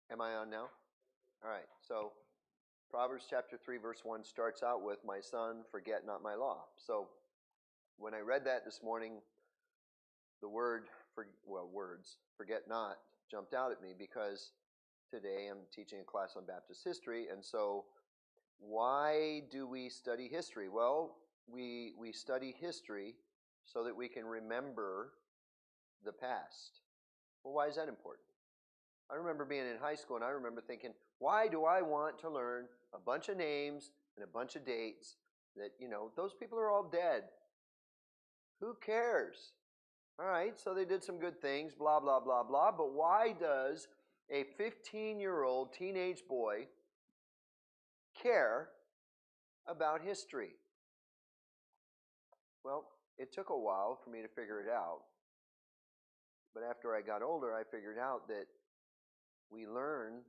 Am I on now? All right. So Proverbs chapter 3, verse 1 starts out with, "My son, forget not my law." So when I read that this morning, the words, forget not, jumped out at me because today I'm teaching a class on Baptist history. And so why do we study history? Well, we study history so that we can remember the past. Well, why is that important? I remember being in high school and I remember thinking, why do I want to learn a bunch of names and a bunch of dates that, those people are all dead? Who cares? All right, so they did some good things, blah, blah, blah, blah. But why does a 15-year-old teenage boy care about history? Well, it took a while for me to figure it out. But after I got older, I figured out that we learn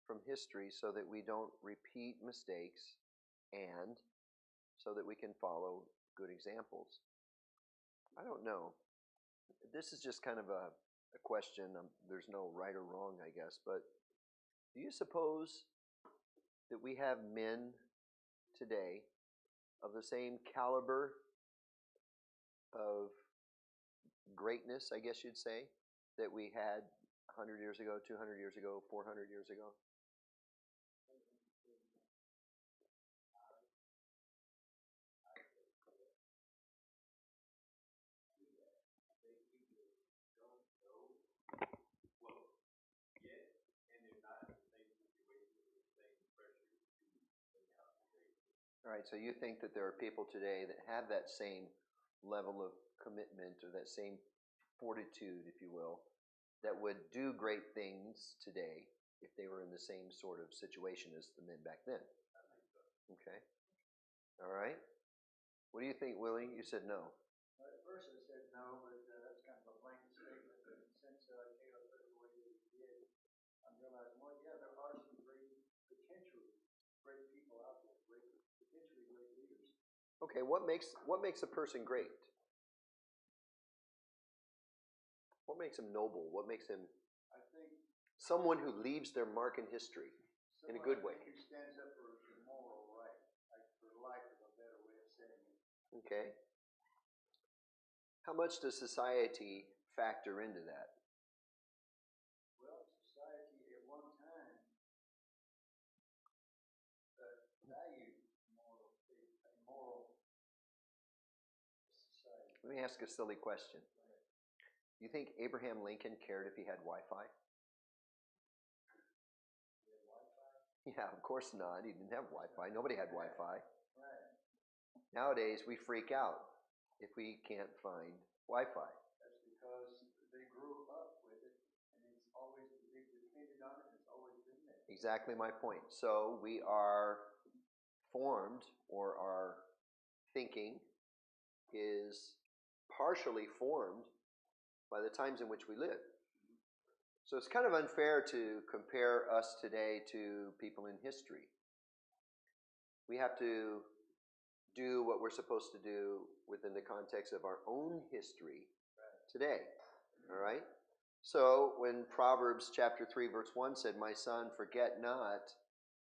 from history so that we don't repeat mistakes and so that we can follow good examples. I don't know. This is just kind of a question. There's no right or wrong, I guess. But do you suppose that we have men today of the same caliber of greatness, I guess you'd say, that we had 100 years ago, 200 years ago, 400 years ago? All right, so you think that there are people today that have that same level of commitment or that same fortitude, if you will, that would do great things today if they were in the same sort of situation as the men back then? Okay. All right. What do you think, Willie? You said no. Well, at first I said no, but that's kind of a blanket statement. But since Caleb put it the way that he did, I'm realizing, well, yeah, there are some potentially great people out there, potentially great leaders. Okay, what makes a person great? What makes him noble? What makes him, I think, someone who leaves their mark in history in a good way? Who stands up for moral right, like for lack of a better way of saying it. Okay. How much does society factor into that? Well, society at one time valued a moral society. Let me ask a silly question. You think Abraham Lincoln cared if he had Wi-Fi? Yeah, of course not. He didn't have Wi-Fi. Nobody had Wi-Fi. Right. Nowadays, we freak out if we can't find Wi-Fi. That's because they grew up with it, and it's always, they've depended on it, and it's always been there. Exactly my point. So we are formed, or our thinking is partially formed by the times in which we live. So it's kind of unfair to compare us today to people in history. We have to do what we're supposed to do within the context of our own history today. All right? So when Proverbs chapter 3 verse 1 said, "My son, forget not,"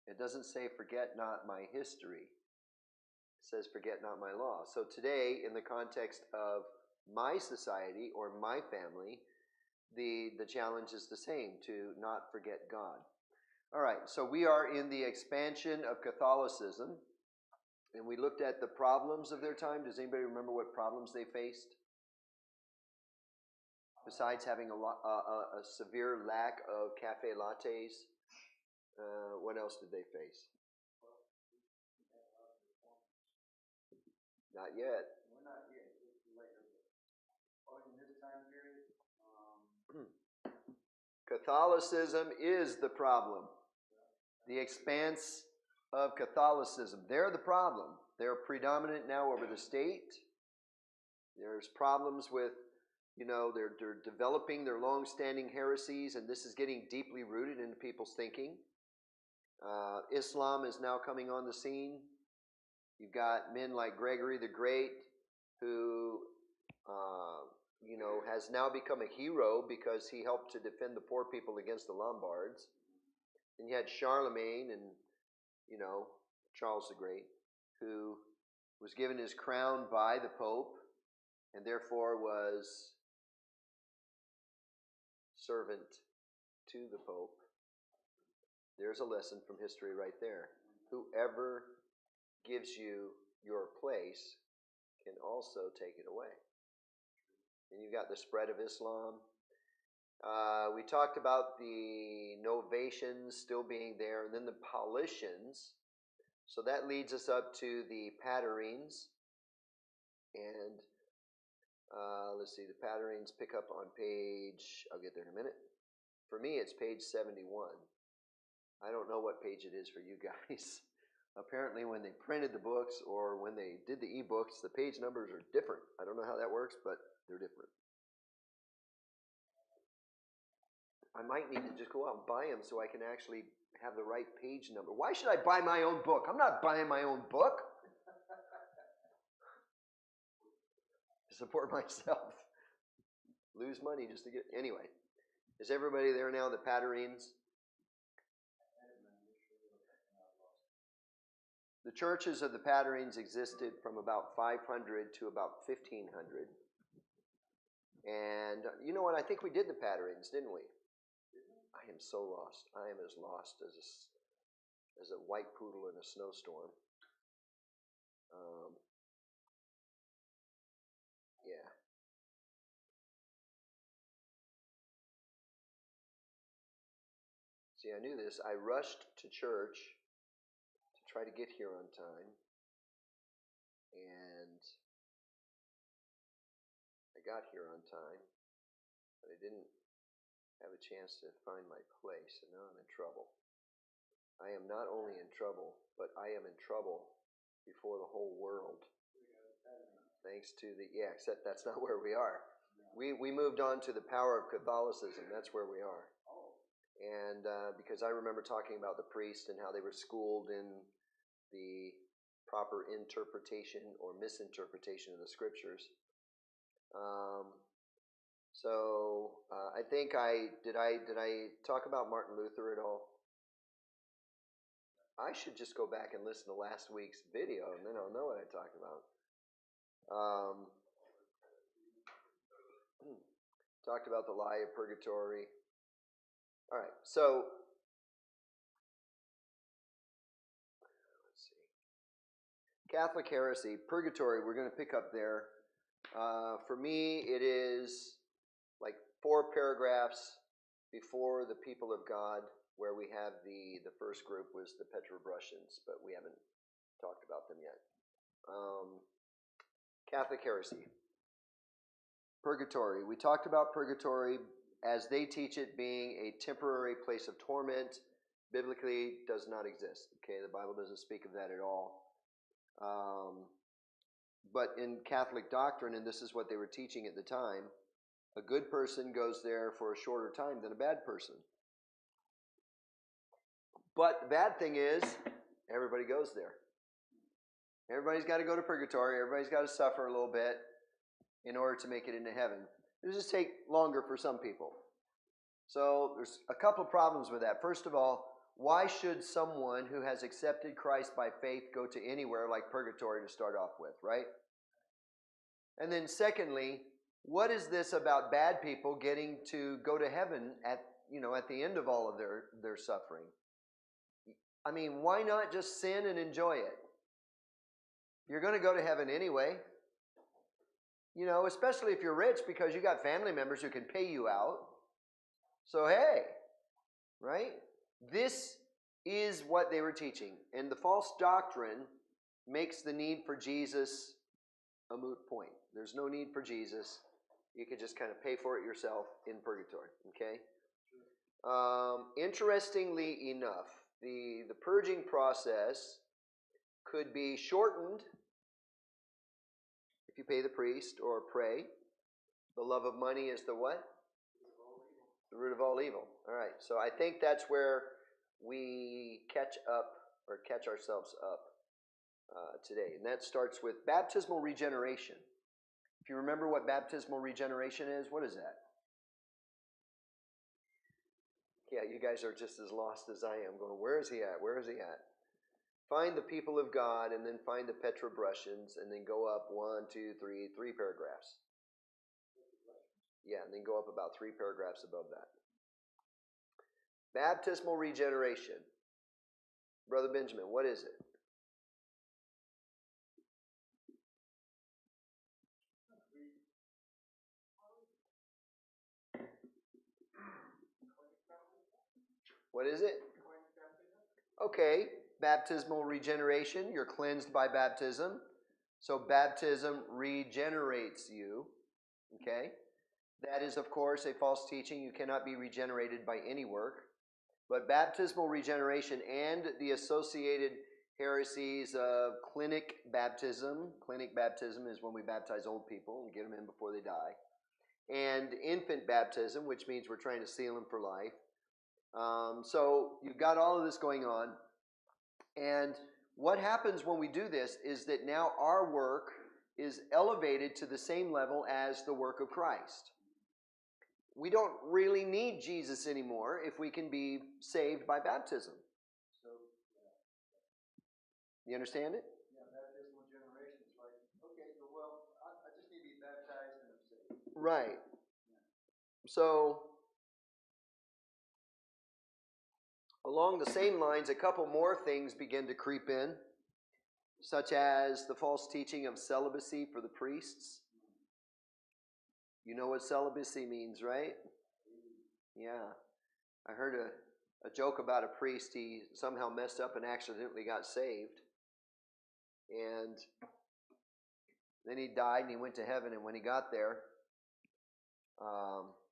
it doesn't say forget not my history. It says forget not my law. So today, in the context of my society or my family, the challenge is the same, to not forget God. All right, so we are in the expansion of Catholicism, and we looked at the problems of their time. Does anybody remember what problems they faced? Besides having a severe lack of cafe lattes, what else did they face? Not yet. We're not yet. It's later. But in this time period, Catholicism is the problem. The expanse of Catholicism. They're the problem. They're predominant now over the state. There's problems with, they're developing their long-standing heresies, and this is getting deeply rooted into people's thinking. Islam is now coming on the scene. You've got men like Gregory the Great, who, has now become a hero because he helped to defend the poor people against the Lombards. And you had Charlemagne and, Charles the Great, who was given his crown by the Pope and therefore was servant to the Pope. There's a lesson from history right there. Whoever gives you your place can also take it away. And you've got the spread of Islam. We talked about the Novatians still being there, and then the Paulicians. So that leads us up to the Patarines. And let's see, the Patarines pick up on page, I'll get there in a minute. For me, it's page 71. I don't know what page it is for you guys. Apparently when they printed the books or when they did the e-books, the page numbers are different. I don't know how that works, but they're different. I might need to just go out and buy them so I can actually have the right page number. Why should I buy my own book? I'm not buying my own book. To support myself. Lose money just to get... Anyway, is everybody there now, the Patarines? The churches of the Patarines existed from about 500 to about 1500. And you know what? I think we did the Patarines, didn't we? I am so lost. I am as lost as a white poodle in a snowstorm. Yeah. See, I knew this. I rushed to church to try to get here on time. And I got here on time, but I didn't have a chance to find my place, and now I'm in trouble. I am not only in trouble, but I am in trouble before the whole world. Thanks to except that's not where we are. We moved on to the power of Catholicism. That's where we are. And because I remember talking about the priests and how they were schooled in the proper interpretation or misinterpretation of the scriptures. I think did I talk about Martin Luther at all? I should just go back and listen to last week's video, and then I'll know what I talked about. Talked about the lie of purgatory. All right, so let's see. Catholic heresy, purgatory, we're going to pick up there. For me, it is like 4 paragraphs before the people of God, where we have the first group was the Petrobrusians, but we haven't talked about them yet. Catholic heresy. Purgatory. We talked about purgatory as they teach it being a temporary place of torment. Biblically does not exist. Okay, the Bible doesn't speak of that at all. But in Catholic doctrine, and this is what they were teaching at the time, a good person goes there for a shorter time than a bad person. But the bad thing is, everybody goes there. Everybody's got to go to purgatory. Everybody's got to suffer a little bit in order to make it into heaven. It'll just take longer for some people. So there's a couple of problems with that. First of all, why should someone who has accepted Christ by faith go to anywhere like purgatory to start off with, right? And then secondly, what is this about bad people getting to go to heaven at the end of all of their suffering? I mean, why not just sin and enjoy it? You're going to go to heaven anyway. Especially if you're rich, because you got family members who can pay you out. So hey, right? This is what they were teaching. And the false doctrine makes the need for Jesus a moot point. There's no need for Jesus. You could just kind of pay for it yourself in purgatory, okay? Interestingly enough, the purging process could be shortened if you pay the priest or pray. The love of money is the what? The root of all evil. All right. So I think that's where we catch up or catch ourselves up today. And that starts with baptismal regeneration. If you remember what baptismal regeneration is, what is that? Yeah, you guys are just as lost as I am, going, where is he at? Where is he at? Find the people of God, and then find the Petrobrusians, and then go up 1, 2, 3, 3 paragraphs. Yeah, and then go up about 3 paragraphs above that. Baptismal regeneration. Brother Benjamin, what is it? What is it? Okay, baptismal regeneration. You're cleansed by baptism. So baptism regenerates you. Okay? That is, of course, a false teaching. You cannot be regenerated by any work. But baptismal regeneration and the associated heresies of clinic baptism. Clinic baptism is when we baptize old people and get them in before they die. And infant baptism, which means we're trying to seal them for life. So you've got all of this going on. And what happens when we do this is that now our work is elevated to the same level as the work of Christ. We don't really need Jesus anymore if we can be saved by baptism. So, You understand it? yeah, baptismal generation is like, okay, well, I just need to be baptized and I'm saved. Right. So, along the same lines, a couple more things begin to creep in, such as the false teaching of celibacy for the priests. You know what celibacy means, right? Yeah. I heard a joke about a priest. He somehow messed up and accidentally got saved. And then he died and he went to heaven. And when he got there,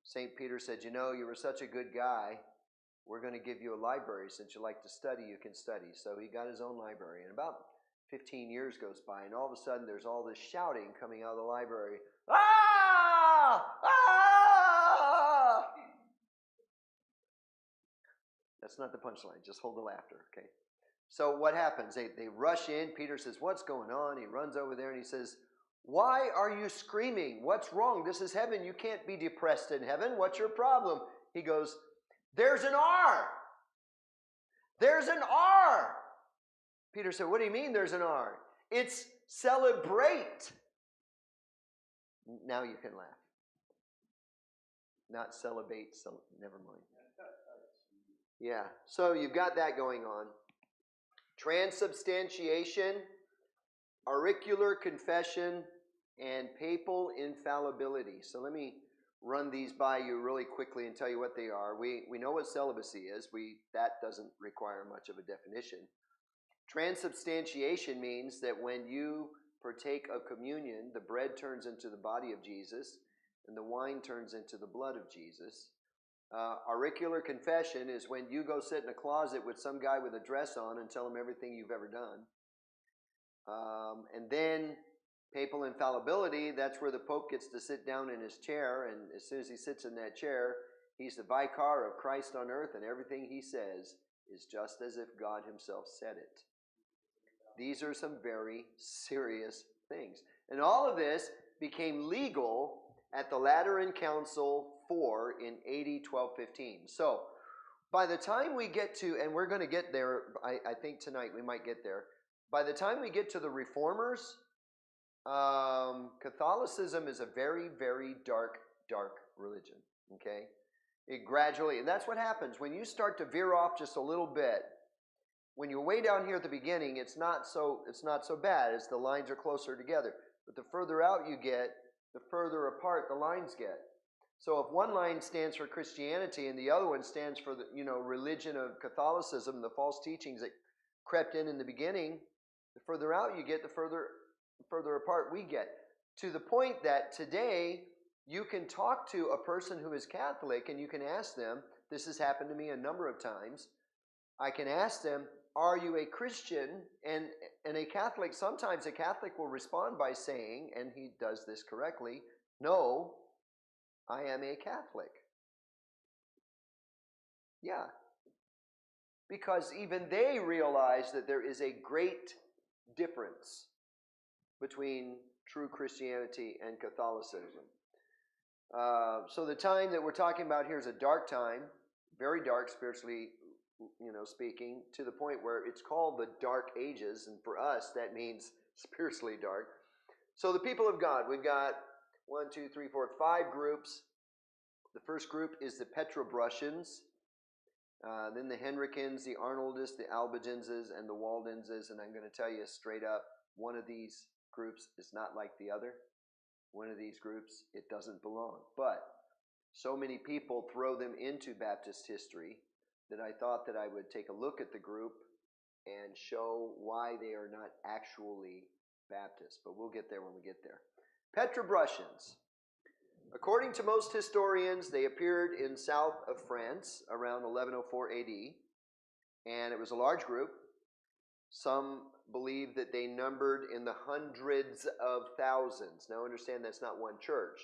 St. Peter said, you know, you were such a good guy. We're going to give you a library. Since you like to study, you can study. So he got his own library. And about 15 years goes by, and all of a sudden there's all this shouting coming out of the library. Ah! Ah! That's not the punchline. Just hold the laughter, okay? So what happens? They rush in. Peter says, what's going on? He runs over there and he says, why are you screaming? What's wrong? This is heaven. You can't be depressed in heaven. What's your problem? He goes, there's an R. There's an R. Peter said, what do you mean there's an R? It's celebrate. Now you can laugh. Not celebrate, never mind. Yeah, so you've got that going on. Transubstantiation, auricular confession, and papal infallibility. So let me run these by you really quickly and tell you what they are. We know what celibacy is. That doesn't require much of a definition. Transubstantiation means that when you partake of communion, the bread turns into the body of Jesus and the wine turns into the blood of Jesus. Auricular confession is when you go sit in a closet with some guy with a dress on and tell him everything you've ever done. And then papal infallibility, that's where the Pope gets to sit down in his chair, and as soon as he sits in that chair, he's the vicar of Christ on earth, and everything he says is just as if God himself said it. These are some very serious things. And all of this became legal at the Lateran Council IV in AD 1215. So, by the time we get to, and we're going to get there, I think tonight we might get there. By the time we get to the Reformers, Catholicism is a very, very dark religion. Okay? It gradually, and that's what happens when you start to veer off just a little bit. When you're way down here at the beginning, it's not so bad as the lines are closer together. But the further out you get, the further apart the lines get. So if one line stands for Christianity and the other one stands for the religion of Catholicism, the false teachings that crept in the beginning, the further out you get, the further apart we get. To the point that today you can talk to a person who is Catholic and you can ask them, this has happened to me a number of times, I can ask them, are you a Christian? And a Catholic, sometimes a Catholic will respond by saying, and he does this correctly, no, I am a Catholic. Yeah. Because even they realize that there is a great difference between true Christianity and Catholicism. So the time that we're talking about here is a dark time, very dark spiritually, speaking, to the point where it's called the Dark Ages, and for us that means spiritually dark. So the people of God, we've got 5 groups. The first group is the Petrobrusians, then the Henricans, the Arnoldists, the Albigenses, and the Waldenses. And I'm going to tell you straight up, one of these groups is not like the other. One of these groups, it doesn't belong. But so many people throw them into Baptist history that I thought that I would take a look at the group and show why they are not actually Baptist. But we'll get there when we get there. Petrobrusians. According to most historians, they appeared in south of France around 1104 AD, and it was a large group. Some believe that they numbered in the hundreds of thousands. Now understand, that's not one church.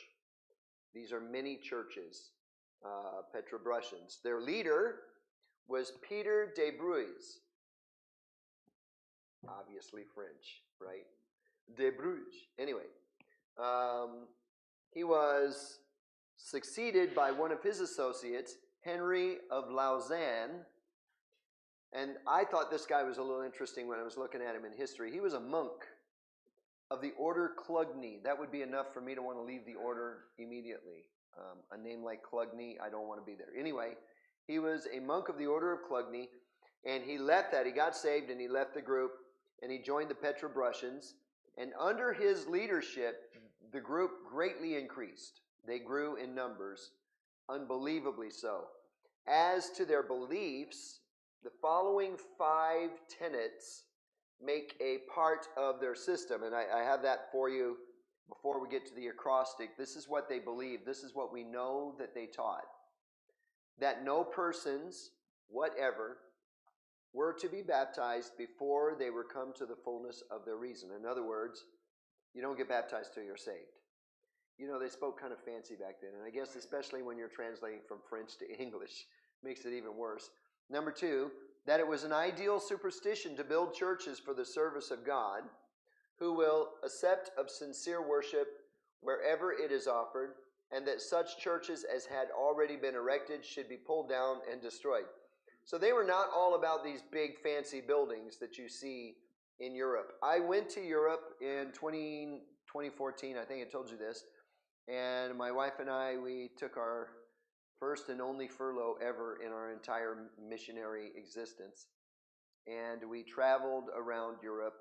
These are many churches, Petrobrusians. Their leader was Peter de Bruys. Obviously French, right? De Bruges. Anyway, he was succeeded by one of his associates, Henry of Lausanne. And I thought this guy was a little interesting when I was looking at him in history. He was a monk of the order Clugny. That would be enough for me to want to leave the order immediately. A name like Clugny, I don't want to be there. Anyway, he was a monk of the order of Clugny, and he left that. He got saved, and he left the group, and he joined the Petrobrusians. And under his leadership, the group greatly increased. They grew in numbers, unbelievably so. As to their beliefs, the following 5 tenets make a part of their system. And I have that for you before we get to the acrostic. This is what they believe. This is what we know that they taught. That no persons, whatever, were to be baptized before they were come to the fullness of their reason. In other words, you don't get baptized till you're saved. They spoke kind of fancy back then, and I guess especially when you're translating from French to English, makes it even worse. Number 2, that it was an ideal superstition to build churches for the service of God, who will accept of sincere worship wherever it is offered, and that such churches as had already been erected should be pulled down and destroyed. So they were not all about these big fancy buildings that you see in Europe. I went to Europe in 2014, I think I told you this, and my wife and I, we took our first and only furlough ever in our entire missionary existence. And we traveled around Europe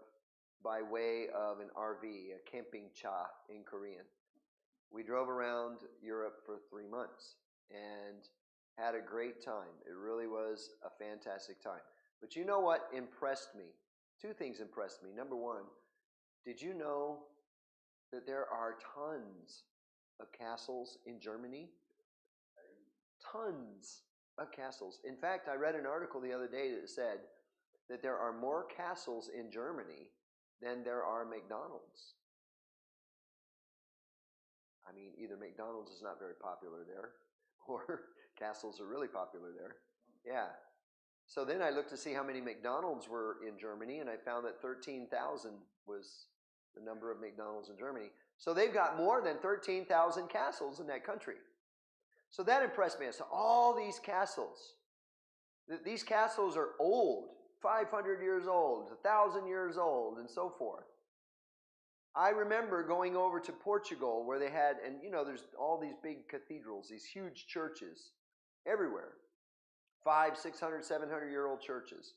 by way of an RV, a camping cha in Korean. We drove around Europe for 3 months and had a great time. It really was a fantastic time. But you know what impressed me? 2 things impressed me. Number 1, did you know that there are tons of castles in Germany? Tons of castles. In fact, I read an article the other day that said that there are more castles in Germany than there are McDonald's. I mean, either McDonald's is not very popular there, or castles are really popular there. Yeah. So then I looked to see how many McDonald's were in Germany, and I found that 13,000 was the number of McDonald's in Germany. So they've got more than 13,000 castles in that country. So that impressed me. I saw all these castles. These castles are old, 500 years old, 1,000 years old, and so forth. I remember going over to Portugal where they had, and there's all these big cathedrals, these huge churches everywhere. 500, 600, 700-year-old churches.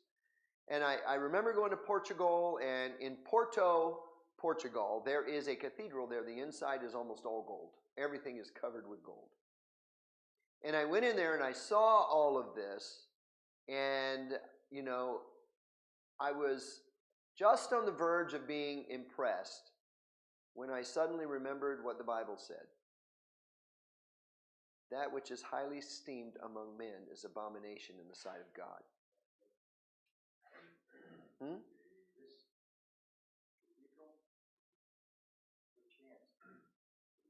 And I remember going to Portugal, and in Porto, Portugal, there is a cathedral there. The inside is almost all gold. Everything is covered with gold. And I went in there and I saw all of this, and, I was just on the verge of being impressed when I suddenly remembered what the Bible said. That which is highly esteemed among men is abomination in the sight of God. Hmm? This cathedral, the chance,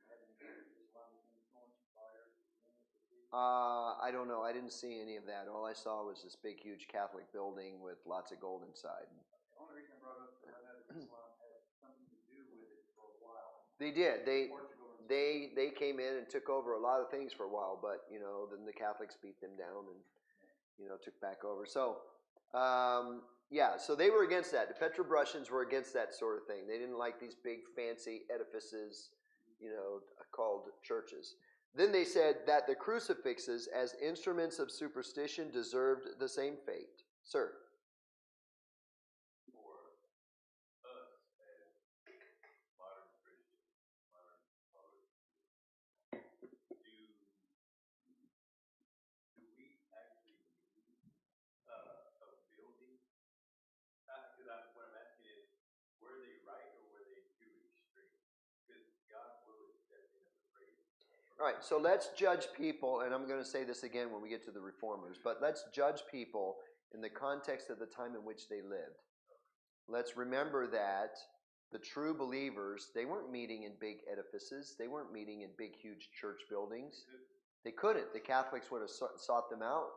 have any Islamic influence prior to the cathedral? I don't know. I didn't see any of that. All I saw was this big, huge Catholic building with lots of gold inside. The only reason I brought up is I know that Islam had something to do with it for a while. They did. Portugal and They came in and took over a lot of things for a while, but then the Catholics beat them down and took back over. So yeah, so they were against that. The Petrobrusians were against that sort of thing. They didn't like these big fancy edifices, called churches. Then they said that the crucifixes, as instruments of superstition, deserved the same fate. Sir. All right, so let's judge people, and I'm going to say this again when we get to the reformers, but let's judge people in the context of the time in which they lived. Let's remember that the true believers, they weren't meeting in big edifices. They weren't meeting in big, huge church buildings. They couldn't. The Catholics would have sought them out,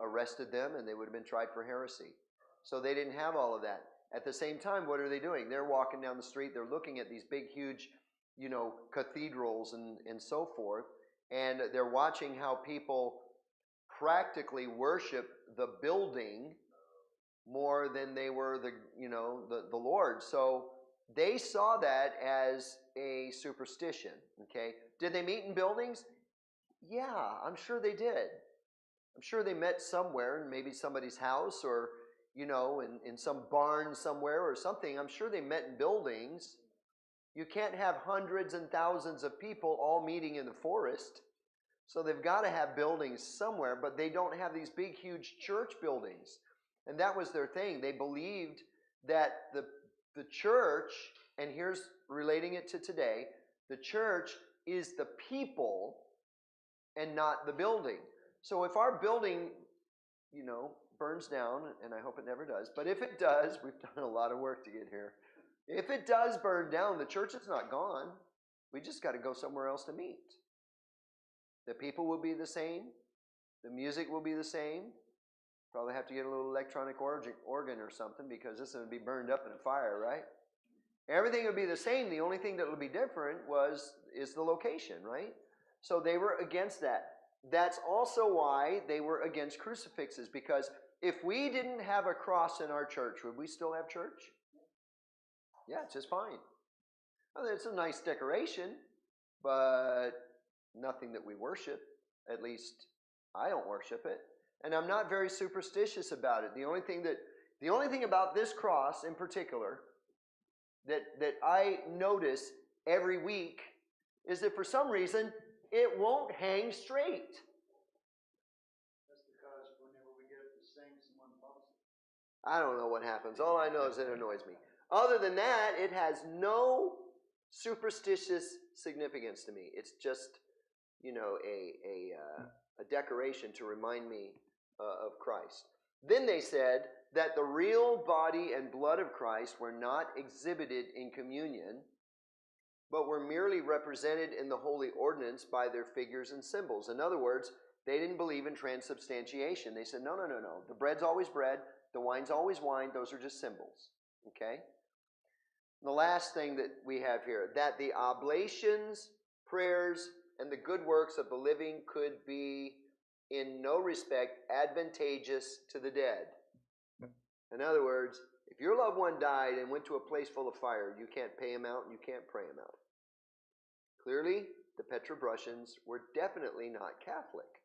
arrested them, and they would have been tried for heresy. So they didn't have all of that. At the same time, what are they doing? They're walking down the street. They're looking at these big, huge, cathedrals and so forth, and they're watching how people practically worship the building more than they were the Lord. So they saw that as a superstition. Okay, did they meet in buildings? Yeah, I'm sure they did. I'm sure they met somewhere, in maybe somebody's house or in some barn somewhere or something. I'm sure they met in buildings. You can't have hundreds and thousands of people all meeting in the forest. So they've got to have buildings somewhere, but they don't have these big, huge church buildings. And that was their thing. They believed that the church, and here's relating it to today, the church is the people and not the building. So if our building, burns down, and I hope it never does, but if it does, we've done a lot of work to get here. If it does burn down, the church is not gone. We just got to go somewhere else to meet. The people will be the same. The music will be the same. Probably have to get a little electronic organ or something because this will be burned up in a fire, right? Everything will be the same. The only thing that will be different is the location, right? So they were against that. That's also why they were against crucifixes, because if we didn't have a cross in our church, would we still have church? Yeah, it's just fine. Well, it's a nice decoration, but nothing that we worship. At least I don't worship it. And I'm not very superstitious about it. The only thing about this cross in particular that I notice every week is that for some reason it won't hang straight. That's because whenever we get it to sing, someone bumps it. I don't know what happens. All I know is it annoys me. Other than that, it has no superstitious significance to me. It's just, a decoration to remind me of Christ. Then they said that the real body and blood of Christ were not exhibited in communion, but were merely represented in the holy ordinance by their figures and symbols. In other words, they didn't believe in transubstantiation. They said, no. The bread's always bread. The wine's always wine. Those are just symbols. Okay? The last thing that we have here, that the oblations, prayers, and the good works of the living could be in no respect advantageous to the dead. In other words, if your loved one died and went to a place full of fire, you can't pay him out and you can't pray him out. Clearly, the Petrobrusians were definitely not Catholic.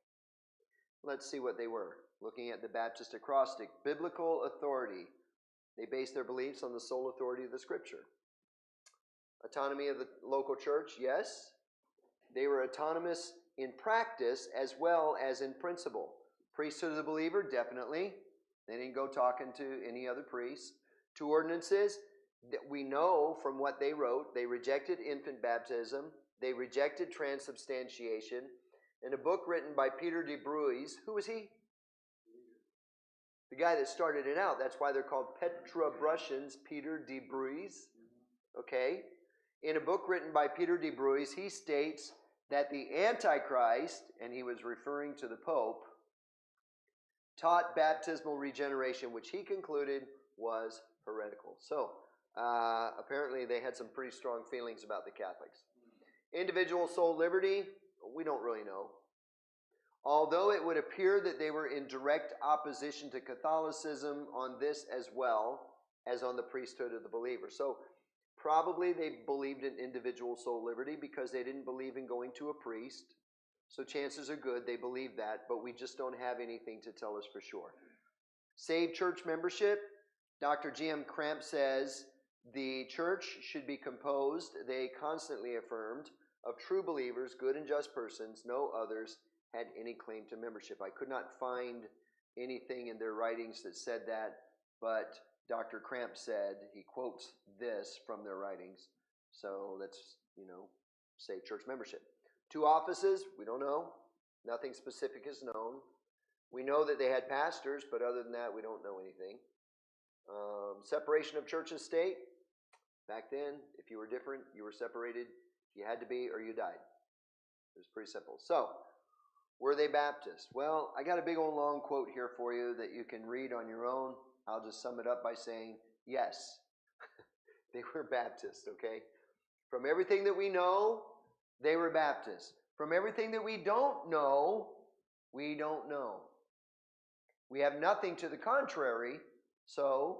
Let's see what they were. Looking at the Baptist acrostic, biblical authority. They based their beliefs on the sole authority of the Scripture. Autonomy of the local church, yes. They were autonomous in practice as well as in principle. Priesthood of the believer, definitely. They didn't go talking to any other priests. 2 ordinances that we know from what they wrote. They rejected infant baptism. They rejected transubstantiation. In a book written by Peter de Bruys, who was he? The guy that started it out, that's why they're called Petrobrusians, Peter de Bruys. Okay? In a book written by Peter de Bruys, he states that the Antichrist, and he was referring to the Pope, taught baptismal regeneration, which he concluded was heretical. So, apparently they had some pretty strong feelings about the Catholics. Individual soul liberty, we don't really know. Although it would appear that they were in direct opposition to Catholicism on this as well as on the priesthood of the believer. So, probably they believed in individual soul liberty because they didn't believe in going to a priest. So chances are good they believe that, but we just don't have anything to tell us for sure. Saved church membership, Dr. G.M. Cramp says the church should be composed, they constantly affirmed, of true believers, good and just persons. No others had any claim to membership. I could not find anything in their writings that said that, but Dr. Cramp said, he quotes this from their writings. So let's, say church membership. 2 offices, we don't know. Nothing specific is known. We know that they had pastors, but other than that, we don't know anything. Separation of church and state. Back then, if you were different, you were separated. You had to be or you died. It was pretty simple. So, were they Baptist? Well, I got a big old long quote here for you that you can read on your own. I'll just sum it up by saying, yes, they were Baptist, okay? From everything that we know, they were Baptist. From everything that we don't know, we don't know. We have nothing to the contrary, so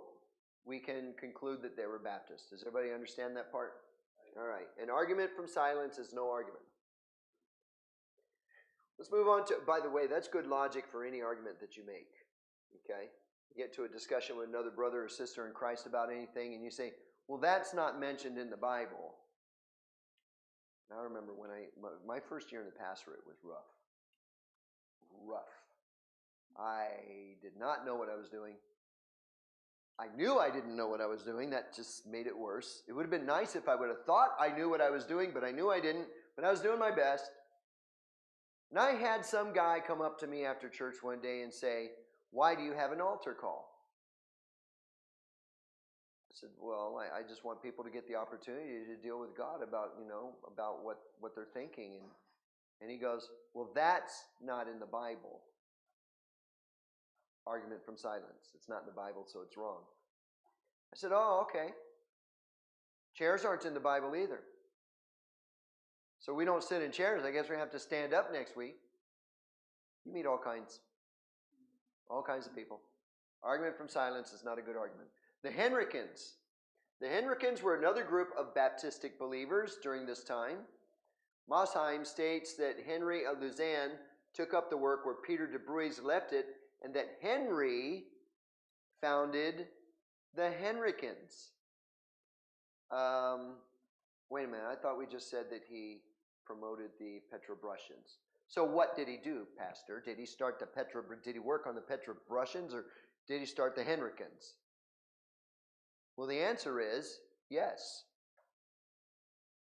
we can conclude that they were Baptist. Does everybody understand that part? All right. An argument from silence is no argument. Let's move on to, by the way, that's good logic for any argument that you make. Okay? You get to a discussion with another brother or sister in Christ about anything, and you say, well, that's not mentioned in the Bible. I remember when my first year in the pastorate was rough. Rough. I did not know what I was doing. I knew I didn't know what I was doing. That just made it worse. It would have been nice if I would have thought I knew what I was doing, but I knew I didn't. But I was doing my best. And I had some guy come up to me after church one day and say, why do you have an altar call? I said, well, I just want people to get the opportunity to deal with God about, about what they're thinking. And he goes, well, that's not in the Bible. Argument from silence. It's not in the Bible, so it's wrong. I said, oh, okay. Chairs aren't in the Bible either. So we don't sit in chairs. I guess we're going to have to stand up next week. You meet all kinds of people. Argument from silence is not a good argument. The Henricans. The Henricans were another group of Baptistic believers during this time. Mosheim states that Henry of Lausanne took up the work where Peter de Bruys left it, and that Henry founded the Henricans. Wait a minute, I thought we just said that he promoted the Petrobrusians. So what did he do, Pastor? Did he start did he work on the Petrobrusians, or did he start the Henricans? Well, the answer is yes.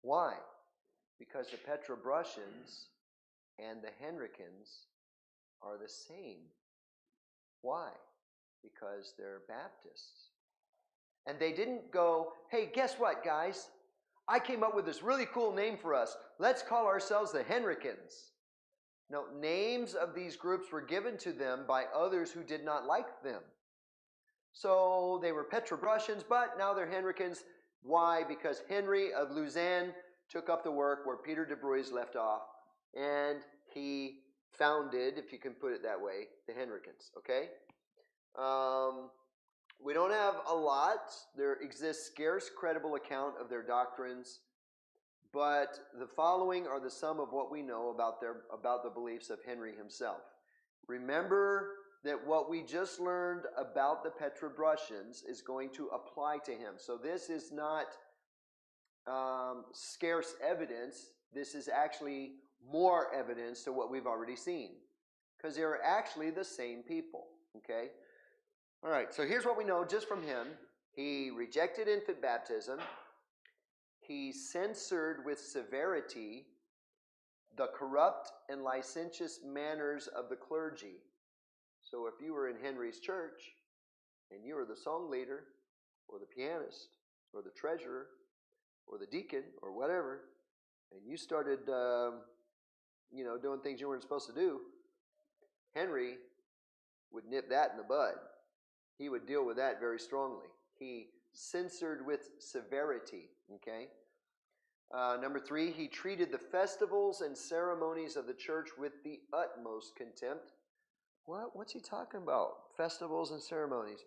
Why? Because the Petrobrusians and the Henricans are the same. Why? Because they're Baptists. And they didn't go, hey, guess what, guys? I came up with this really cool name for us. Let's call ourselves the Henricans. No, names of these groups were given to them by others who did not like them. So they were Petrobrusians, but now they're Henricans. Why? Because Henry of Lausanne took up the work where Peter de Bruys left off, and he founded, if you can put it that way, the Henricans. Okay? We don't have a lot. There exists scarce credible account of their doctrines, but the following are the sum of what we know about the beliefs of Henry himself. Remember that what we just learned about the Petrobrusians is going to apply to him. So this is not scarce evidence. This is actually more evidence to what we've already seen, because they are actually the same people. Okay? All right, so here's what we know just from him. He rejected infant baptism. He censored with severity the corrupt and licentious manners of the clergy. So if you were in Henry's church and you were the song leader or the pianist or the treasurer or the deacon or whatever, and you started, doing things you weren't supposed to do, Henry would nip that in the bud. He would deal with that very strongly. He censored with severity, okay? Number 3, he treated the festivals and ceremonies of the church with the utmost contempt. What's he talking about? Festivals and ceremonies.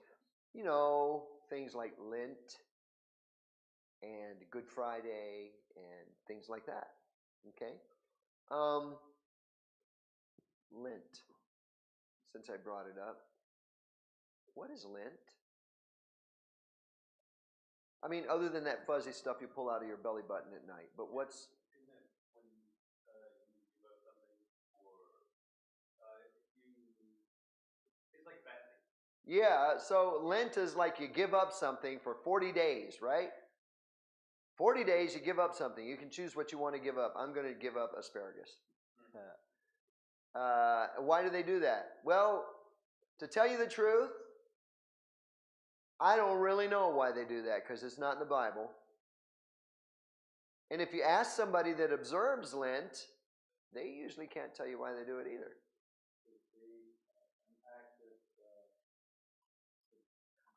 Things like Lent and Good Friday and things like that. Okay? Lent. Since I brought it up. What is Lent? I mean, other than that fuzzy stuff you pull out of your belly button at night. But what's... Isn't it when you give up something it's like fasting. Yeah, so Lent is like you give up something for 40 days, right? 40 days you give up something. You can choose what you want to give up. I'm going to give up asparagus. Why do they do that? Well, to tell you the truth, I don't really know why they do that because it's not in the Bible. And if you ask somebody that observes Lent, they usually can't tell you why they do it either.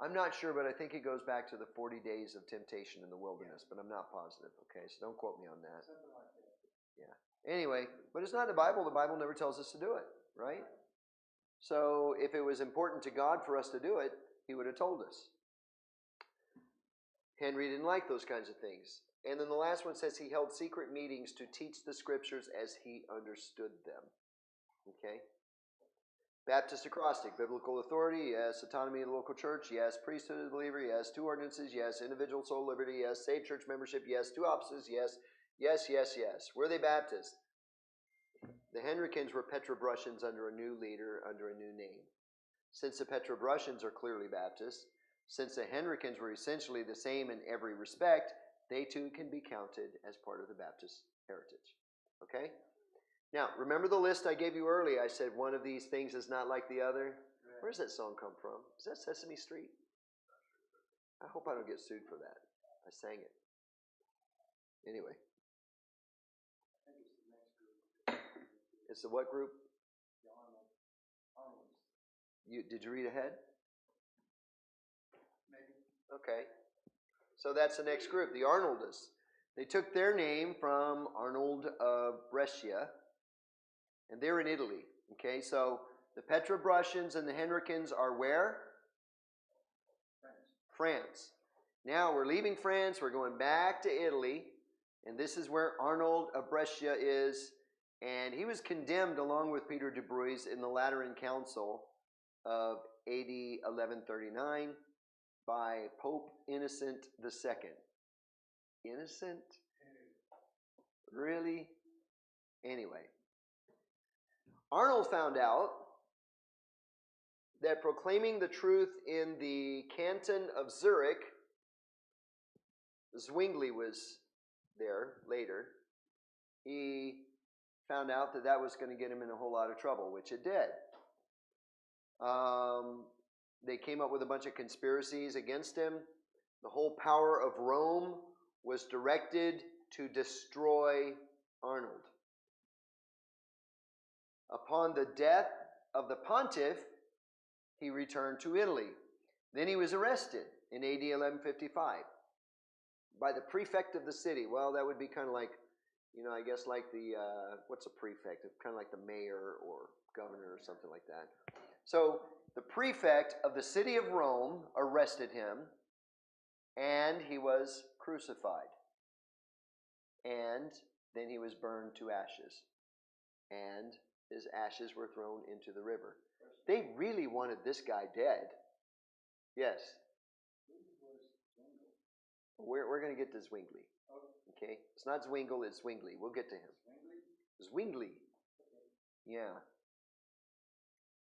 I'm not sure, but I think it goes back to the 40 days of temptation in the wilderness, but I'm not positive, okay? So don't quote me on that. Something like that. Yeah. Anyway, but it's not in the Bible. The Bible never tells us to do it, right? So if it was important to God for us to do it, he would have told us. Henry didn't like those kinds of things. And then the last one says he held secret meetings to teach the scriptures as he understood them. Okay? Baptist acrostic, biblical authority, yes. Autonomy of the local church, yes. Priesthood of the believer, yes. 2 ordinances, yes. Individual soul liberty, yes. Saved church membership, yes. 2 offices, yes. Yes, yes, yes. Were they Baptist? The Henricans were Petrobrusians under a new leader, under a new name. Since the Petrobrusians are clearly Baptist, since the Henricans were essentially the same in every respect, they too can be counted as part of the Baptist heritage. Okay? Now, remember the list I gave you earlier? I said one of these things is not like the other. Where does that song come from? Is that Sesame Street? I hope I don't get sued for that. I sang it. Anyway. I think it's the next group. It's the what group? The Arnolds. Did you read ahead? Maybe. Okay. So that's the next group, the Arnoldists. They took their name from Arnold of Brescia, and they're in Italy. Okay, so the Petrobrusians and the Henricans are where? France. Now we're leaving France, we're going back to Italy, and this is where Arnold of Brescia is, and he was condemned along with Peter de Bruys in the Lateran Council of AD 1139 by Pope Innocent II. Innocent? Really? Anyway, Arnold found out that proclaiming the truth in the canton of Zurich, Zwingli was there later, he found out that that was going to get him in a whole lot of trouble, which it did. They came up with a bunch of conspiracies against him. The whole power of Rome was directed to destroy Arnold. Upon the death of the pontiff, he returned to Italy. Then he was arrested in AD 1155 by the prefect of the city. Well, that would be kind of like, I guess like the, what's a prefect? Kind of like the mayor or governor or something like that. So the prefect of the city of Rome arrested him, and he was crucified. And then he was burned to ashes. And his ashes were thrown into the river. They really wanted this guy dead. Yes. We're going to get to Zwingli. Okay? It's not Zwingle, it's Zwingli. We'll get to him. Zwingli. Yeah.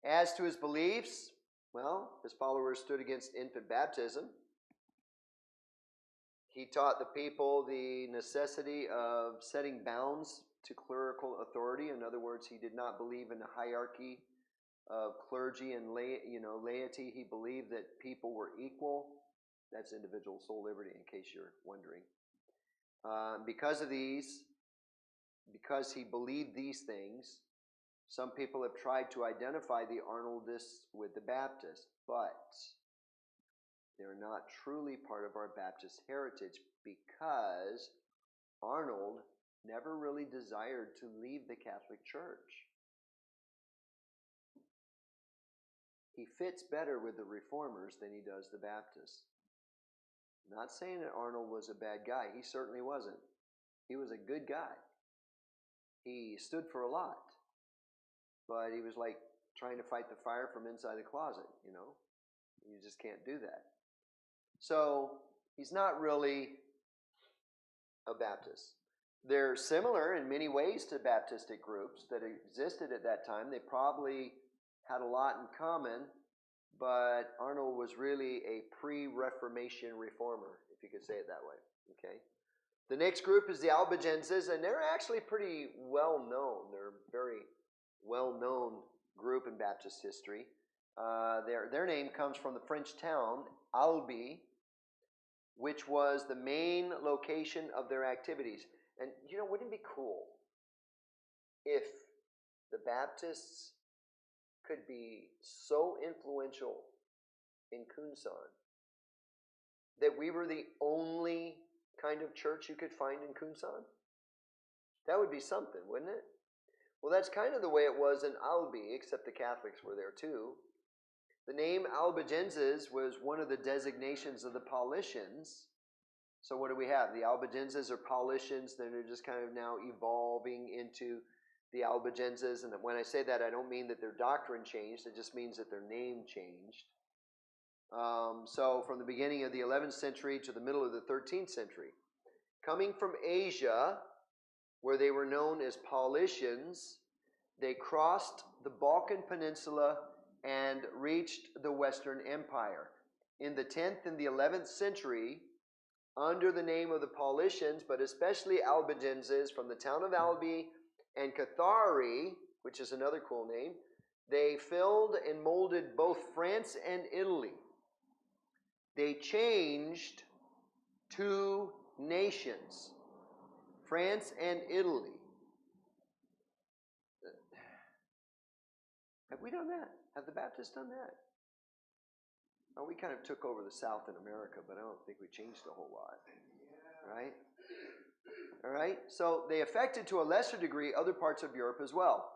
As to his beliefs, well, his followers stood against infant baptism. He taught the people the necessity of setting bounds to clerical authority. In other words, he did not believe in a hierarchy of clergy and laity. He believed that people were equal. That's individual soul liberty, in case you're wondering. Because he believed these things, some people have tried to identify the Arnoldists with the Baptists, but they're not truly part of our Baptist heritage because Arnold never really desired to leave the Catholic Church. He fits better with the Reformers than he does the Baptists. Not saying that Arnold was a bad guy. He certainly wasn't. He was a good guy. He stood for a lot. But he was like trying to fight the fire from inside the closet, you know. You just can't do that. So he's not really a Baptist. They're similar in many ways to Baptistic groups that existed at that time. They probably had a lot in common, but Arnold was really a pre-Reformation reformer, if you could say it that way. Okay. The next group is the Albigenses, and they're actually pretty well known. They're a very well-known group in Baptist history. Their name comes from the French town, Albi, which was the main location of their activities. And, you know, wouldn't it be cool if the Baptists could be so influential in Kunsan that we were the only kind of church you could find in Kunsan? That would be something, wouldn't it? Well, that's kind of the way it was in Albi, except the Catholics were there too. The name Albigenses was one of the designations of the Paulicians. So what do we have? The Albigenses are Paulicians. Then they're just kind of now evolving into the Albigenses. And when I say that, I don't mean that their doctrine changed. It just means that their name changed. So from the beginning of the 11th century to the middle of the 13th century, coming from Asia, where they were known as Paulicians, they crossed the Balkan Peninsula and reached the Western Empire. In the 10th and the 11th century, under the name of the Paulicians, but especially Albigenses from the town of Albi and Cathari, which is another cool name, they filled and molded both France and Italy. They changed two nations, France and Italy. Have we done that? Have the Baptists done that? Oh, we kind of took over the South in America, but I don't think we changed a whole lot. Right? All right? So they affected to a lesser degree other parts of Europe as well.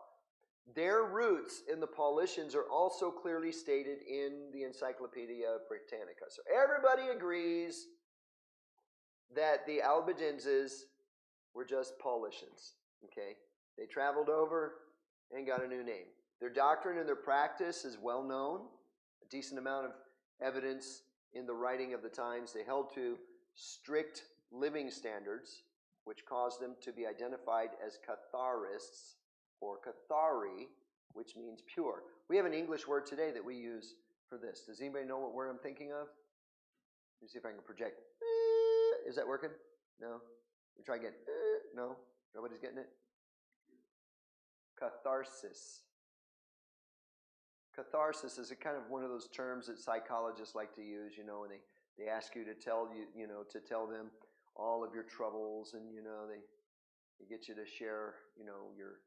Their roots in the Paulicians are also clearly stated in the Encyclopedia Britannica. So everybody agrees that the Albigenses were just Paulicians. Okay? They traveled over and got a new name. Their doctrine and their practice is well known. A decent amount of evidence in the writing of the times. They held to strict living standards, which caused them to be identified as Catharists, or Cathari, which means pure. We have an English word today that we use for this. Does anybody know what word I'm thinking of? Let me see if I can project. Is that working? No? We try again. No? Nobody's getting it? Catharsis. Catharsis is a kind of one of those terms that psychologists like to use, you know, and they ask you to tell them all of your troubles, and they get you to share, your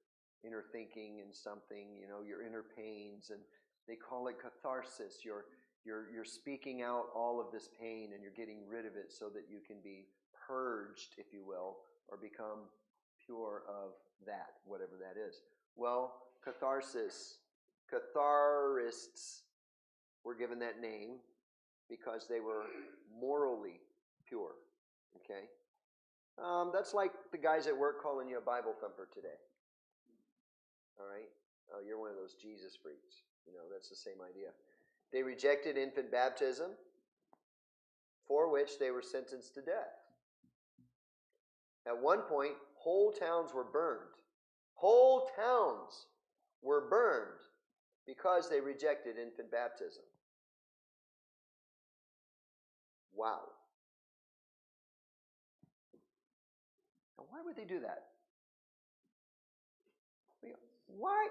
inner thinking and something, your inner pains, and they call it catharsis. You're speaking out all of this pain, and you're getting rid of it so that you can be purged, if you will, or become pure of that, whatever that is. Well, catharsis. Catharists were given that name because they were morally pure. Okay? That's like the guys at work calling you a Bible thumper today. All right? Oh, you're one of those Jesus freaks. That's the same idea. They rejected infant baptism, for which they were sentenced to death. At one point, whole towns were burned. Whole towns were burned because they rejected infant baptism. Wow. Now, why would they do that? Why?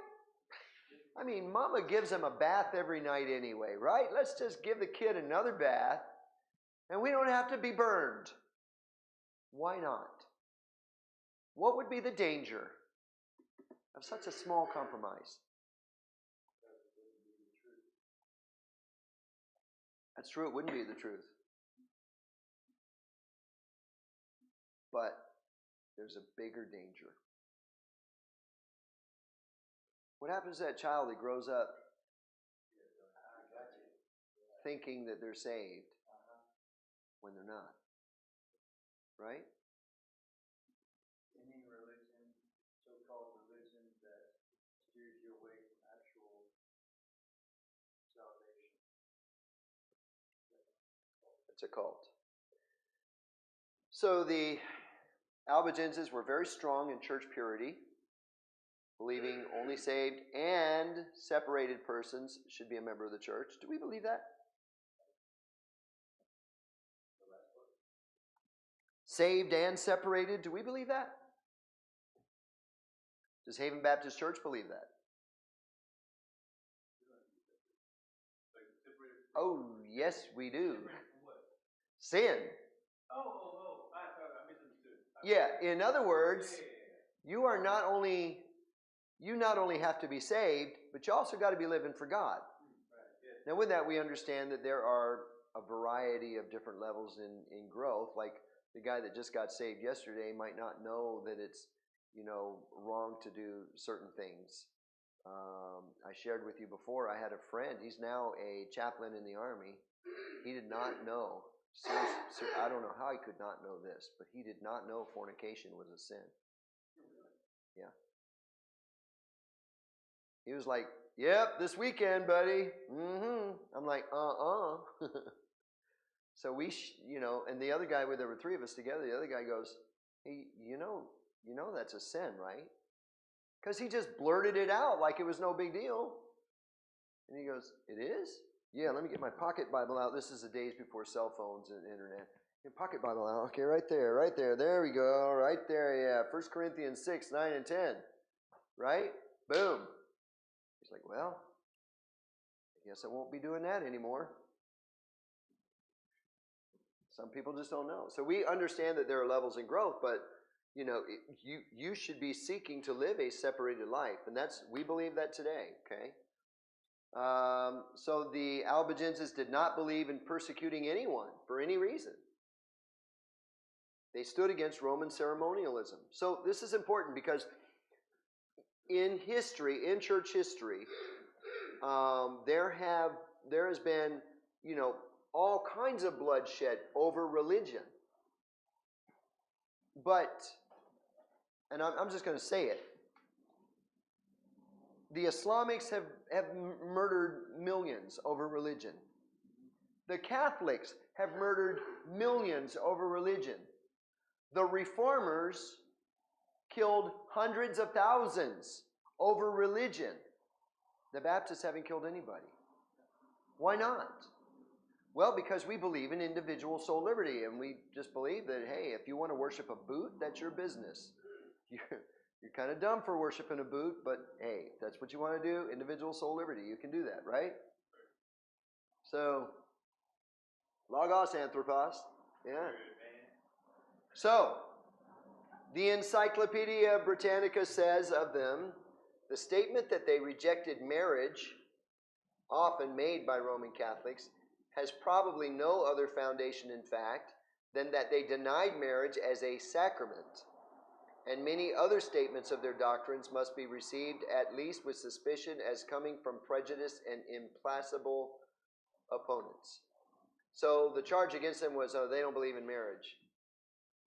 I mean, mama gives him a bath every night anyway, right? Let's just give the kid another bath and we don't have to be burned. Why not? What would be the danger of such a small compromise? That's true, it wouldn't be the truth. But there's a bigger danger. What happens to that child that grows up thinking that they're saved when they're not? Right? Any religion, so-called religion, that steers you away from actual salvation. It's a cult. So the Albigenses were very strong in church purity, believing only saved and separated persons should be a member of the church. Do we believe that? Saved and separated, do we believe that? Does Haven Baptist Church believe that? Oh, yes, we do. Sin. I misunderstood. Yeah, in other words, you not only have to be saved, but you also got to be living for God. Now, with that, we understand that there are a variety of different levels in growth. Like the guy that just got saved yesterday might not know that it's, wrong to do certain things. I shared with you before, I had a friend, he's now a chaplain in the Army. He did not know, seriously, I don't know how he could not know this, but he did not know fornication was a sin. Yeah. He was like, yep, this weekend, buddy. I'm like, So we, and the other guy, there were three of us together, the other guy goes, hey, you know that's a sin, right? Because he just blurted it out like it was no big deal. And he goes, it is? Yeah, let me get my pocket Bible out. This is the days before cell phones and internet. Your pocket Bible out. Okay, right there. There we go. Right there, yeah. 1 Corinthians 6, 9, and 10. Right? Boom. He's like, well, I guess I won't be doing that anymore. Some people just don't know. So we understand that there are levels in growth, but you should be seeking to live a separated life, and we believe that today. Okay. So the Albigenses did not believe in persecuting anyone for any reason. They stood against Roman ceremonialism. So this is important because in church history, there has been, all kinds of bloodshed over religion. But, and I'm just going to say it, the Islamics have murdered millions over religion. The Catholics have murdered millions over religion. The Reformers killed hundreds of thousands over religion. The Baptists haven't killed anybody. Why not? Well, because we believe in individual soul liberty, and we just believe that, hey, if you want to worship a boot, that's your business. You're kind of dumb for worshiping a boot, but hey, if that's what you want to do, individual soul liberty, you can do that, right? So, logos anthropos, yeah. So, the Encyclopedia Britannica says of them, the statement that they rejected marriage, often made by Roman Catholics, has probably no other foundation in fact than that they denied marriage as a sacrament. And many other statements of their doctrines must be received at least with suspicion as coming from prejudice and implacable opponents. So the charge against them was, they don't believe in marriage.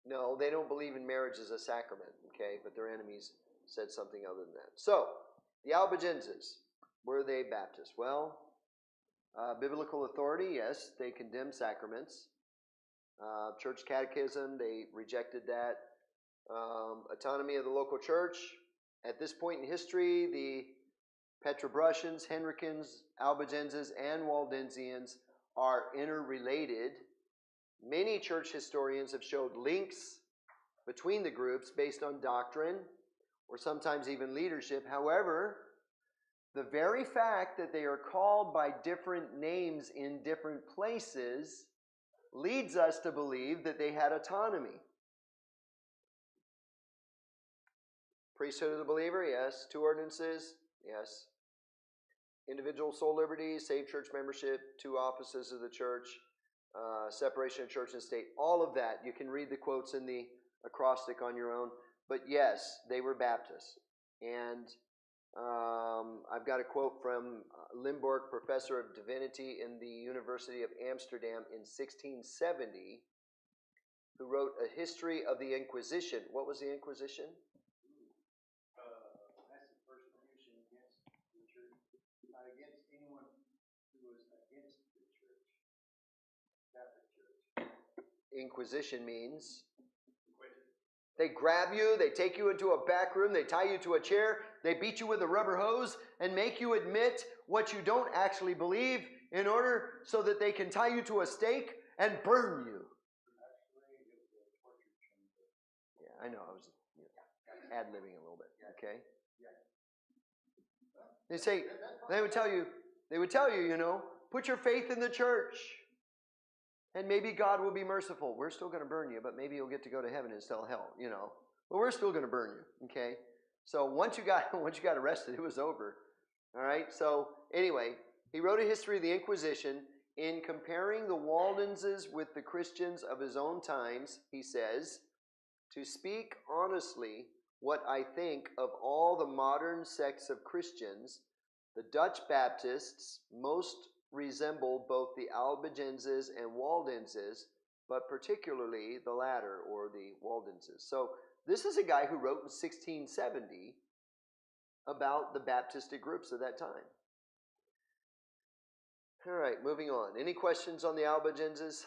No, they don't believe in marriage as a sacrament, okay? But their enemies said something other than that. So, the Albigenses, were they Baptist? Well, biblical authority, yes, they condemn sacraments. Church catechism, they rejected that. Autonomy of the local church. At this point in history, the Petrobrusians, Henricans, Albigenses, and Waldensians are interrelated. Many church historians have showed links between the groups based on doctrine or sometimes even leadership. However, The very fact that they are called by different names in different places leads us to believe that they had autonomy. Priesthood of the believer, yes. 2 ordinances, yes. Individual soul liberty, saved church membership, 2 offices of the church, separation of church and state, all of that. You can read the quotes in the acrostic on your own. But yes, they were Baptists. And I've got a quote from Limborg, professor of divinity in the University of Amsterdam in 1670, who wrote a history of the Inquisition. What was the Inquisition? Massive persecution against the church, not against anyone who was against the church, Catholic Church. Inquisition means they grab you, they take you into a back room, they tie you to a chair, they beat you with a rubber hose and make you admit what you don't actually believe in order so that they can tie you to a stake and burn you. Actually, it was a torture chamber. Yeah, I know. I was ad-libbing a little bit. Okay. They would tell you, put your faith in the church. And maybe God will be merciful. We're still going to burn you, but maybe you'll get to go to heaven instead of hell, But we're still going to burn you, okay? So once you got arrested, it was over. All right? So anyway, he wrote a history of the Inquisition. In comparing the Waldenses with the Christians of his own times, he says, to speak honestly, what I think of all the modern sects of Christians, the Dutch Baptists most resemble both the Albigenses and Waldenses, but particularly the latter, or the Waldenses. So this is a guy who wrote in 1670 about the Baptistic groups of that time. All right, moving on. Any questions on the Albigenses?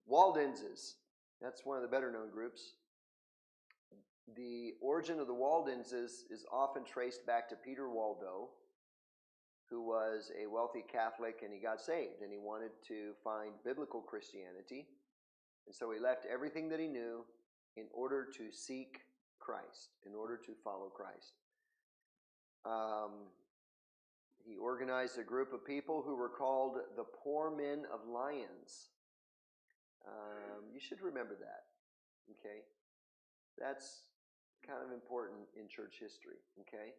Waldenses. That's one of the better known groups. The origin of the Waldenses is often traced back to Peter Waldo, who was a wealthy Catholic, and he got saved, and he wanted to find biblical Christianity. And so he left everything that he knew in order to seek Christ, in order to follow Christ. He organized a group of people who were called the Poor Men of Lyons. You should remember that, okay? That's kind of important in church history, okay?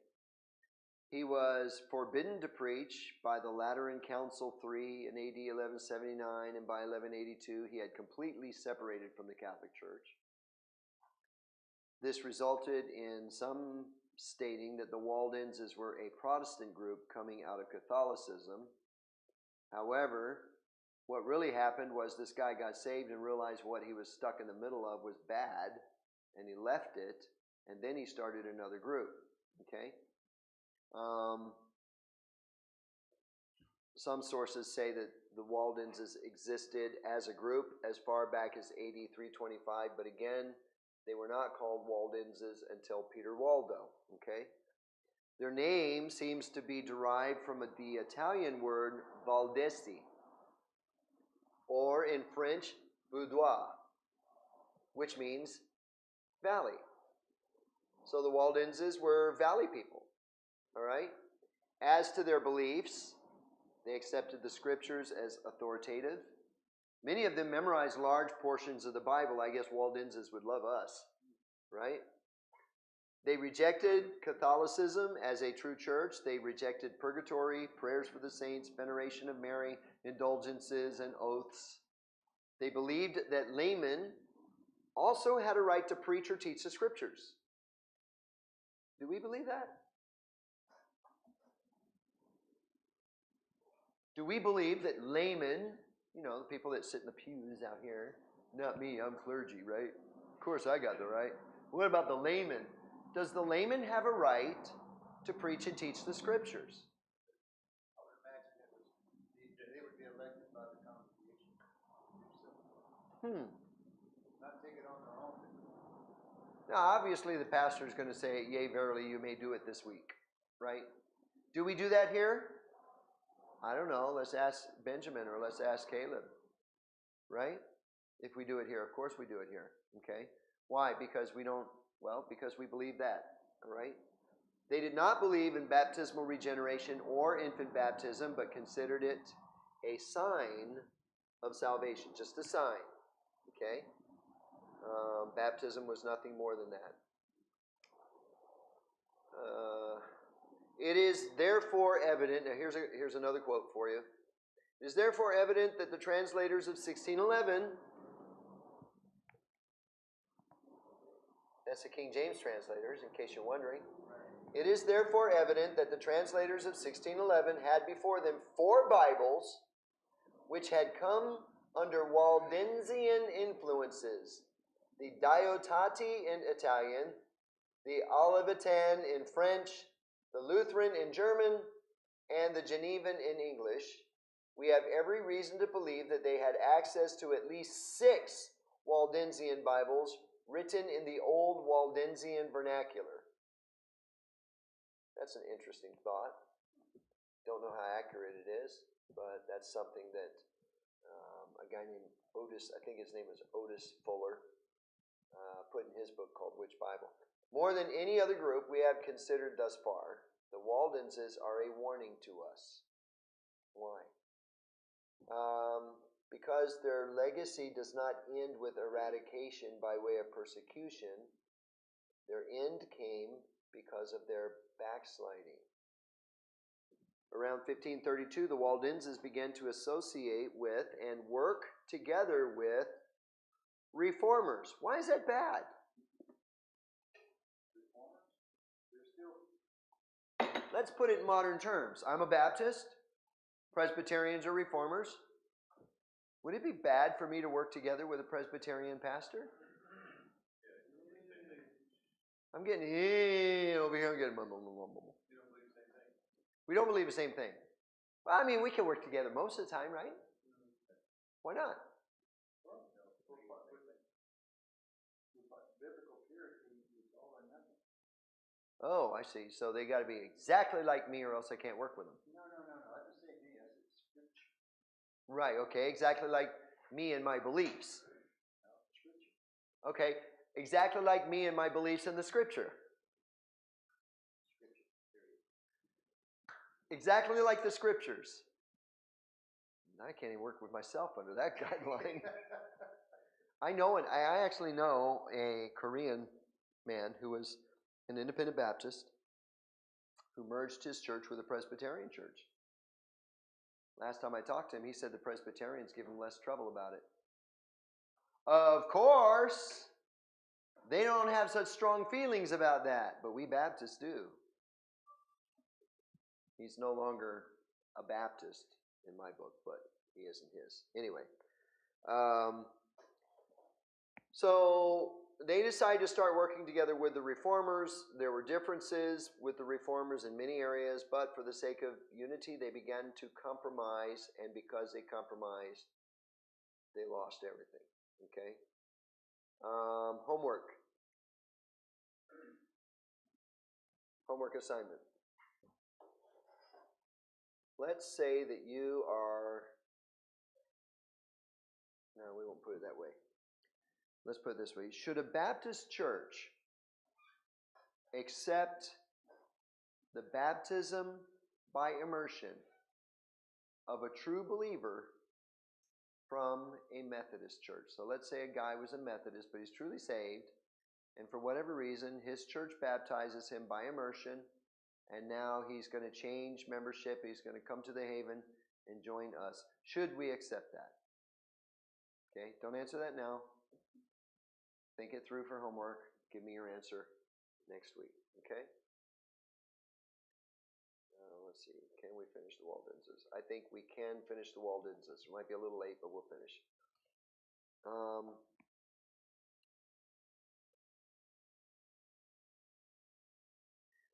He was forbidden to preach by the Lateran Council III in AD 1179, and by 1182 he had completely separated from the Catholic Church. This resulted in some stating that the Waldenses were a Protestant group coming out of Catholicism. However, what really happened was this guy got saved and realized what he was stuck in the middle of was bad, and he left it, and then he started another group, okay? Some sources say that the Waldenses existed as a group as far back as AD 325, but again, they were not called Waldenses until Peter Waldo, okay? Their name seems to be derived from the Italian word Valdesi, or in French, Vaudois, which means valley. So the Waldenses were valley people, all right? As to their beliefs, they accepted the scriptures as authoritative. Many of them memorized large portions of the Bible. I guess Waldenses would love us, right? They rejected Catholicism as a true church. They rejected purgatory, prayers for the saints, veneration of Mary, indulgences, and oaths. They believed that laymen also had a right to preach or teach the scriptures. Do we believe that? Do we believe that laymen, the people that sit in the pews out here, not me, I'm clergy, right? Of course I got the right. What about the layman? Does the layman have a right to preach and teach the scriptures? I would imagine they would be elected by the congregation. Not take it on their own. Now, obviously the pastor is going to say, yea, verily, you may do it this week, right? Do we do that here? I don't know. Let's ask Benjamin or let's ask Caleb, right? If we do it here, of course we do it here, okay? Why? Because we believe that, all right? They did not believe in baptismal regeneration or infant baptism, but considered it a sign of salvation, just a sign. Okay? Baptism was nothing more than that. It is therefore evident, now here's another quote for you. It is therefore evident that the translators of 1611, that's the King James translators, in case you're wondering. It is therefore evident that the translators of 1611 had before them 4 Bibles which had come under Waldensian influences: the Diotati in Italian, the Olivetan in French, the Lutheran in German, and the Genevan in English. We have every reason to believe that they had access to at least 6 Waldensian Bibles written in the old Waldensian vernacular. That's an interesting thought. Don't know how accurate it is, but that's something that a guy named Otis, I think his name is Otis Fuller, put in his book called Which Bible? More than any other group we have considered thus far, the Waldenses are a warning to us. Why? Because their legacy does not end with eradication by way of persecution. Their end came because of their backsliding. Around 1532, the Waldenses began to associate with and work together with reformers. Why is that bad? Let's put it in modern terms. I'm a Baptist. Presbyterians are reformers. Would it be bad for me to work together with a Presbyterian pastor? I'm getting over here. I'm getting. We don't believe the same thing. Well, I mean, we can work together most of the time, right? Why not? Oh, I see. So they got to be exactly like me, or else I can't work with them. No. I just say me. I said Scripture. Right. Okay. Exactly like me and my beliefs. Scripture. Okay. Exactly like me and my beliefs in the Scripture. Exactly like the Scriptures. I can't even work with myself under that guideline. I actually know a Korean man who was an independent Baptist who merged his church with a Presbyterian church. Last time I talked to him, he said the Presbyterians give him less trouble about it. Of course, they don't have such strong feelings about that, but we Baptists do. He's no longer a Baptist in my book, but he is in his. Anyway, so they decided to start working together with the reformers. There were differences with the reformers in many areas, but for the sake of unity, they began to compromise, and because they compromised, they lost everything. Okay? Homework. Homework assignment. Let's say that you are, no, we won't put it that way. Let's put it this way. Should a Baptist church accept the baptism by immersion of a true believer from a Methodist church? So let's say a guy was a Methodist, but he's truly saved, and for whatever reason, his church baptizes him by immersion, and now he's going to change membership. He's going to come to the Haven and join us. Should we accept that? Okay, don't answer that now. Think it through for homework. Give me your answer next week. Okay? Let's see. Can we finish the Waldenses? I think we can finish the Waldenses. It might be a little late, but we'll finish.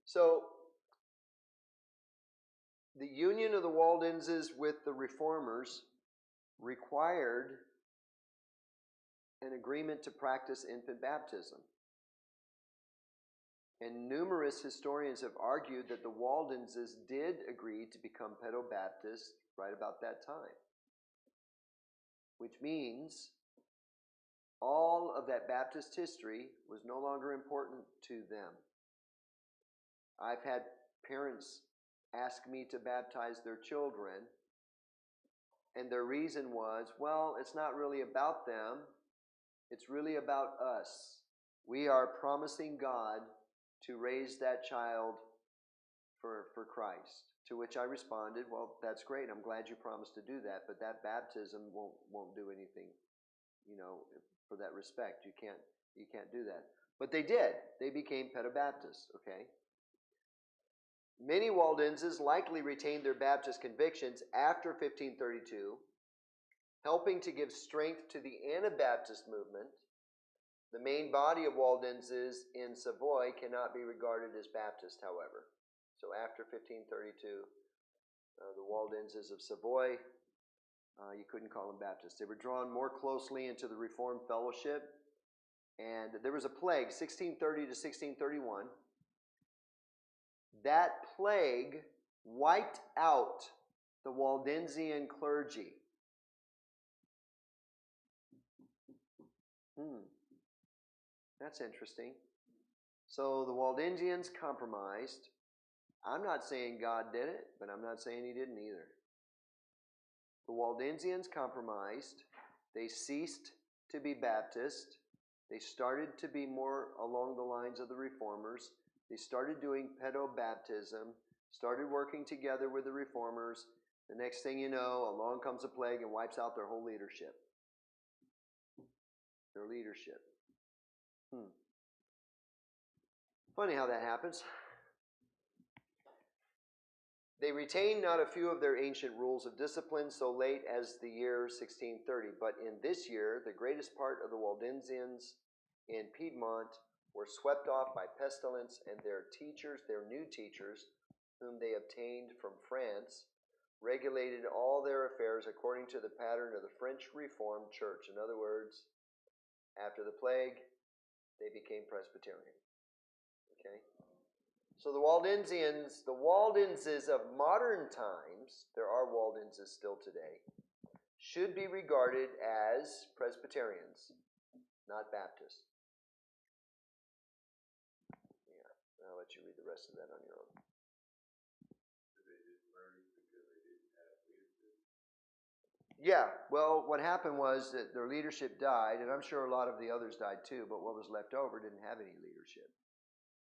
So, the union of the Waldenses with the Reformers required an agreement to practice infant baptism. And numerous historians have argued that the Waldenses did agree to become pedo-Baptists right about that time. Which means all of that Baptist history was no longer important to them. I've had parents ask me to baptize their children, and their reason was, well, it's not really about them, it's really about us. We are promising God to raise that child for Christ. To which I responded, well, that's great. I'm glad you promised to do that, but that baptism won't do anything, for that respect. You can't do that. But they did. They became Pedobaptists, okay? Many Waldenses likely retained their Baptist convictions after 1532, helping to give strength to the Anabaptist movement. The main body of Waldenses in Savoy cannot be regarded as Baptist, however. So after 1532, the Waldenses of Savoy, you couldn't call them Baptists. They were drawn more closely into the Reformed fellowship. And there was a plague, 1630 to 1631. That plague wiped out the Waldensian clergy. That's interesting. So the Waldensians compromised. I'm not saying God did it, but I'm not saying he didn't either. The Waldensians compromised. They ceased to be Baptist. They started to be more along the lines of the Reformers. They started doing pedobaptism, started working together with the Reformers. The next thing you know, along comes a plague and wipes out their whole leadership. Their leadership. Funny how that happens. They retained not a few of their ancient rules of discipline so late as the year 1630, but in this year, the greatest part of the Waldensians in Piedmont were swept off by pestilence, and their new teachers, whom they obtained from France, regulated all their affairs according to the pattern of the French Reformed Church. In other words, after the plague, they became Presbyterian. Okay? So the Waldenses of modern times, there are Waldenses still today, should be regarded as Presbyterians, not Baptists. Yeah, I'll let you read the rest of that on your own. Yeah, well, what happened was that their leadership died, and I'm sure a lot of the others died too, but what was left over didn't have any leadership.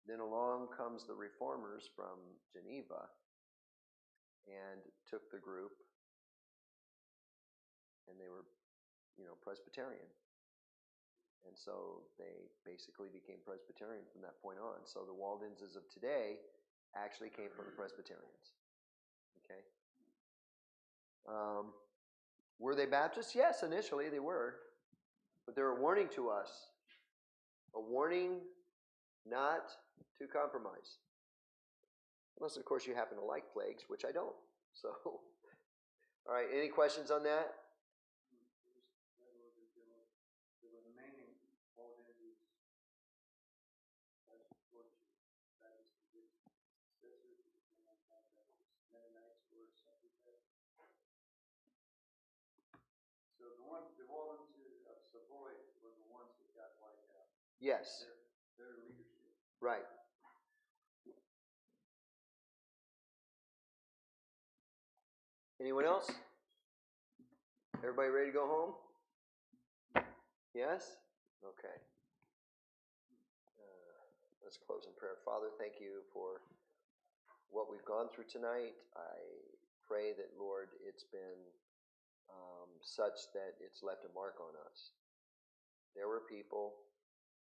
Then along comes the Reformers from Geneva and took the group, and they were, Presbyterian. And so they basically became Presbyterian from that point on. So the Waldenses of today actually came from the Presbyterians. Okay? Were they Baptists? Yes, initially they were. But they're a warning to us. A warning not to compromise. Unless, of course, you happen to like plagues, which I don't. So, all right, any questions on that? The remaining Waldenses, Baptist successors, Mennonites or something like that. So the Waldenses of Savoy were the ones that got wiped out. Yes. Their leadership. Right. Anyone else? Everybody ready to go home? Yes? Okay. Let's close in prayer. Father, thank you for what we've gone through tonight. I pray that, Lord, it's been such that it's left a mark on us. There were people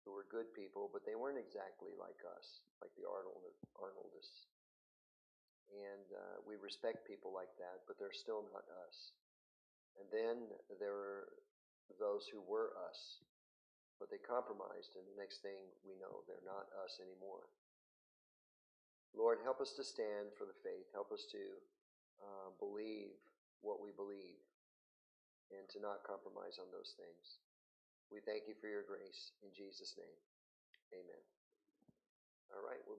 who were good people, but they weren't exactly like us, like the Arnoldists. And we respect people like that, but they're still not us. And then there were those who were us, but they compromised, and the next thing we know, they're not us anymore. Lord, help us to stand for the faith. Help us to believe what we believe and to not compromise on those things. We thank you for your grace. In Jesus' name, amen.